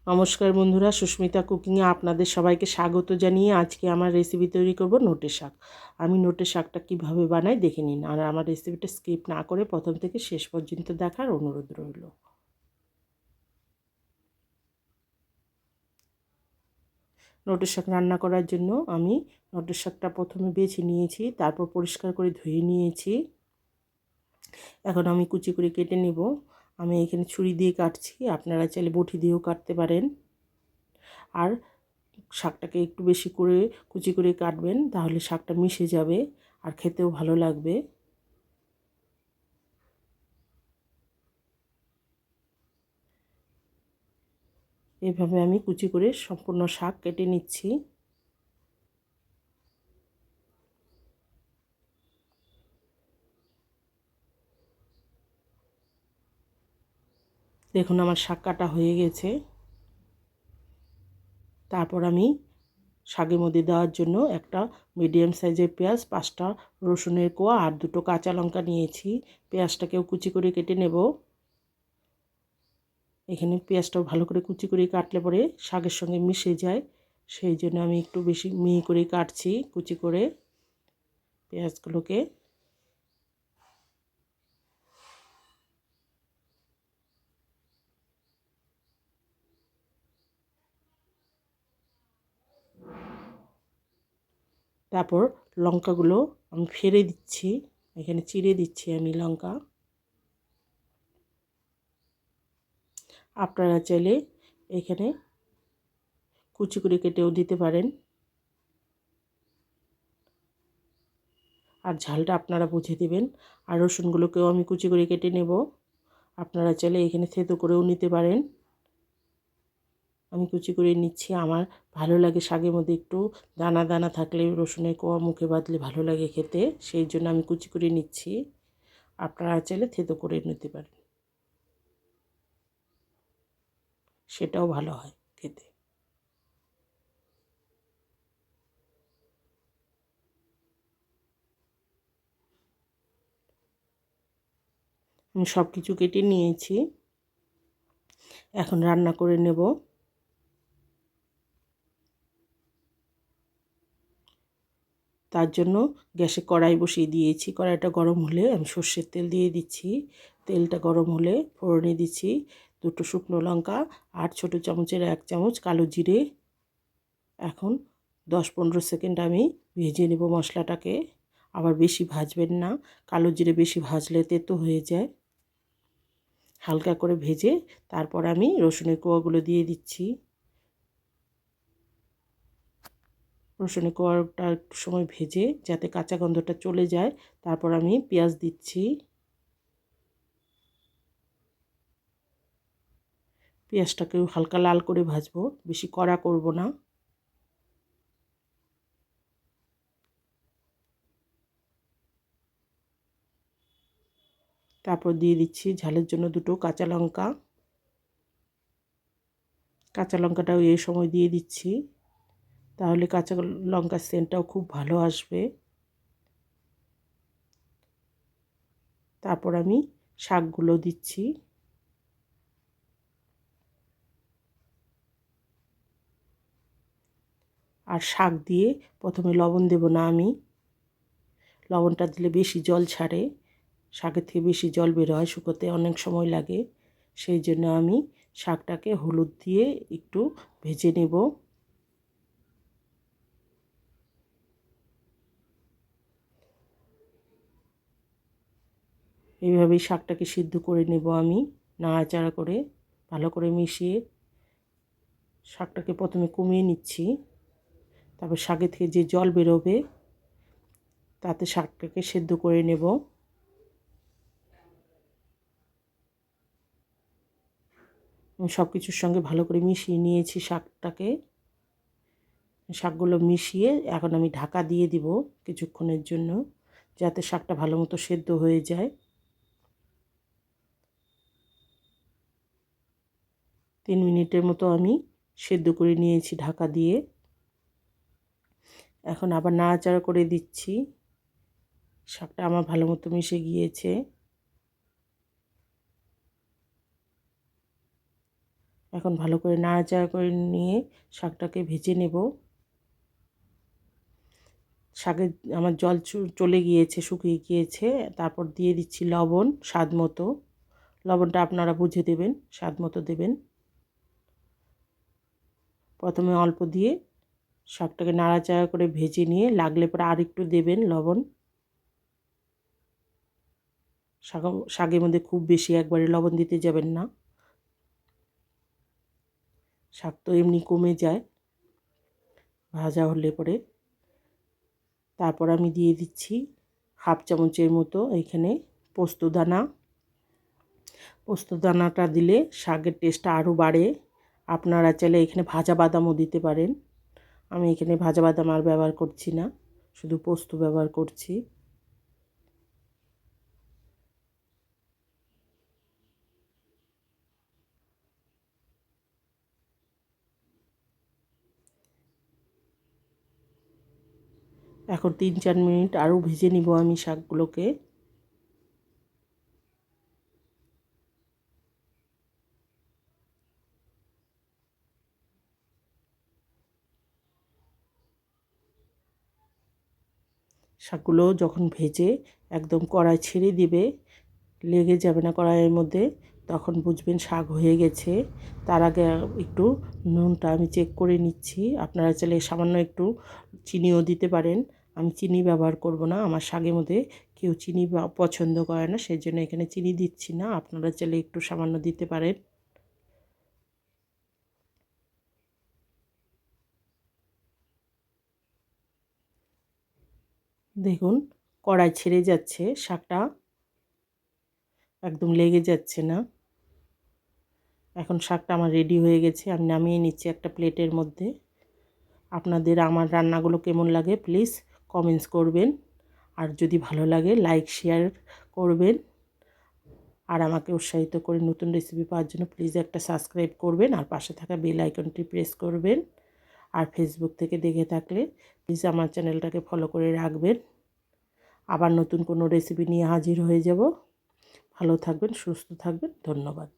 নমস্কার বন্ধুরা, সুস্মিতা কুকিংয়ে আপনাদের সবাইকে স্বাগত জানিয়ে আজকে আমার রেসিপি তৈরি করব নোটের শাক। আমি নোটের শাকটা কিভাবে বানাই দেখে নিন, আর আমার রেসিপিটা স্কিপ না করে প্রথম থেকে শেষ পর্যন্ত দেখার অনুরোধ রইল। নোটের শাক রান্না করার জন্য আমি নোটের শাকটা প্রথমে বেছে নিয়েছি, তারপর পরিষ্কার করে ধুয়ে নিয়েছি। এখন আমি কুচি করে কেটে নেব। আমি এখানে ছুরি দিয়ে কাটছি, আপনারা চাইলে বটি দিয়েও কাটতে পারেন। আর শাকটাকে একটু বেশি করে কুচি করে কাটবেন, তাহলে শাকটা মিশে যাবে আর খেতেও ভালো লাগবে। এইভাবে আমি কুচি করে সম্পূর্ণ শাক কেটে নিচ্ছি। দেখুন আমার শাক কাটা হয়ে গেছে। তারপর আমি শাকের মধ্যে দেওয়ার জন্য একটা মিডিয়াম সাইজের পেঁয়াজ, 5টা রসুনের কোয়া আর 2টো কাঁচা লঙ্কা নিয়েছি। পেঁয়াজটাকেও কুচি করে কেটে নেব। এখানে পেঁয়াজটাও ভালো করে কুচি করে কাটলে পরে শাকের সঙ্গে মিশে যায়, সেই জন্য আমি একটু বেশি মিহি করে কাটছি কুচি করে পেঁয়াজগুলোকে। তারপর লঙ্কাগুলো আমি ফেলে দিচ্ছি, এখানে চিড়ে দিচ্ছি আমি লঙ্কা। আপনারা চাইলে এখানে কুচি করে কেটেও দিতে পারেন, আর ঝালটা আপনারা বুঝে দিবেন। আর রসুনগুলোকেও আমি কুচি করে কেটে নেব, আপনারা চাইলে এখানে থেতো করেও নিতে পারেন। আমি কুচি করে নিচ্ছি। আমার ভালো লাগে শাকের মধ্যে একটু দানা দানা থাকলে, রসুনের কোয়া মুখে বাঁধলে ভালো লাগে খেতে, সেই জন্য আমি কুচি করে নিচ্ছি। আপনারা চাইলে থেতো করে নিতে পারেন, সেটাও ভালো হয় খেতে। আমি সব কিছু কেটে নিয়েছি, এখন রান্না করে নেব। তার জন্য গ্যাসে কড়াই বসিয়ে দিয়েছি। কড়াইটা গরম হলে আমি সর্ষের তেল দিয়ে দিচ্ছি। তেলটা গরম হলে ফোড়নে দিচ্ছি 2টো শুকনো লঙ্কা আর ছোটো চামচের 1 চামচ কালো জিরে। এখন 10-15 সেকেন্ড আমি ভেজে নেব মশলাটাকে। আবার বেশি ভাজবেন না, কালো জিরে বেশি ভাজলে তেতো হয়ে যায়। হালকা করে ভেজে তারপর আমি রসুনের কোয়াগুলো দিয়ে দিচ্ছি। রসুনের কোয়াটা একটু সময় ভেজে যাতে কাঁচা গন্ধটা চলে যায়, তারপর আমি পেঁয়াজ দিচ্ছি। পেঁয়াজটাকেও হালকা লাল করে ভাজবো, বেশি কড়া করব না। তারপর দিয়ে দিচ্ছি ঝালের জন্য 2টো কাঁচা লঙ্কা। কাঁচা লঙ্কাটাও এই সময় দিয়ে দিচ্ছি, তাহলে কাঁচা লঙ্কার সেন্টটাও খুব ভালো আসবে। তারপর আমি শাকগুলো দিচ্ছি। আর শাক দিয়ে প্রথমে লবণ দেব না আমি, লবণটা দিলে বেশি জল ছাড়ে, শাকের থেকে বেশি জল বের হয়, শুকোতে অনেক সময় লাগে। সেই জন্য আমি শাকটাকে হলুদ দিয়ে একটু ভেজে নেব। এইভাবেই শাকটাকে সিদ্ধ করে নেব আমি, নাড়াচাড়া করে ভালো করে মিশিয়ে। শাকটাকে প্রথমে কমিয়ে নিচ্ছি, তারপর শাকের থেকে যে জল বেরোবে তাতে শাকটাকে সেদ্ধ করে নেব। সব কিছুর সঙ্গে ভালো করে মিশিয়ে নিয়েছি শাকটাকে। শাকগুলো মিশিয়ে এখন আমি ঢাকা দিয়ে দিব কিছুক্ষণের জন্য, যাতে শাকটা ভালো মতো সেদ্ধ হয়ে যায়। 3 মিনিটের মতো আমি সেদ্ধ করে নিয়েছি ঢাকা দিয়ে। এখন আবার নাড়াচাড়া করে দিচ্ছি। শাকটা আমার ভালো মতো মিশে গিয়েছে। এখন ভালো করে নাড়াচাড়া করে নিয়ে শাকটাকে ভেজে নেব। শাকে আমার জল চলে গিয়েছে, শুকিয়ে গিয়েছে। তারপর দিয়ে দিচ্ছি লবণ স্বাদ মতো। লবণটা আপনারা বুঝে দেবেন, স্বাদ মতো দেবেন। প্রথমে অল্প দিয়ে শাকটাকে নাড়াচাড়া করে ভেজে নিয়ে লাগলে পরে আর একটু দেবেন লবণ। শাকের মধ্যে খুব বেশি একবারে লবণ দিতে যাবেন না, শাক তো এমনি কমে যায় ভাজা হলে পরে। তারপর আমি দিয়ে দিচ্ছি হাফ চামচের মতো এখানে পোস্তদানা। পোস্তদানাটা দিলে শাকের টেস্টটা আরও বাড়ে। আপনারা চাইলে এখানে ভাজা বাদামও দিতে পারেন। আমি এখানে ভাজা বাদাম আর ব্যবহার করছি না, শুধু পোস্ত ব্যবহার করছি। এখন 3-4 মিনিট আরও ভেজে নিব আমি শাকগুলোকে। শাকগুলো যখন ভেজে একদম কড়াই ছেড়ে দিবে, লেগে যাবে না কড়াইয়ের মধ্যে, তখন বুঝবেন শাক হয়ে গেছে। তার আগে একটু নুনটা আমি চেক করে নিচ্ছি। আপনারা চাইলে সামান্য একটু চিনিও দিতে পারেন। আমি চিনি ব্যবহার করব না, আমার শাকের মধ্যে কেউ চিনি পছন্দ করে না, সেই জন্য এখানে চিনি দিচ্ছি না। আপনারা চাইলে একটু সামান্য দিতে পারেন। দেখুন কড়াই ছেড়ে যাচ্ছে, শাকটা একদম লেগে যাচ্ছে না। এখন শাকটা আমার রেডি হয়ে গেছে, আমি নামিয়ে নিচ্ছি একটা প্লেটের মধ্যে। আপনাদের আমার রান্নাগুলো কেমন লাগে প্লিজ কমেন্টস করবেন, আর যদি ভালো লাগে লাইক শেয়ার করবেন, আর আমাকে উৎসাহিত করে নতুন রেসিপি পাওয়ার জন্য প্লিজ একটা সাবস্ক্রাইব করবেন, আর পাশে থাকা বেল আইকনটি প্রেস করবেন। আর ফেসবুক থেকে দেখে থাকলে প্লিজ আমার চ্যানেলটাকে ফলো করে রাখবেন। আবার নতুন কোনো রেসিপি নিয়ে হাজির হয়ে যাব। ভালো থাকবেন, সুস্থ থাকবেন, ধন্যবাদ।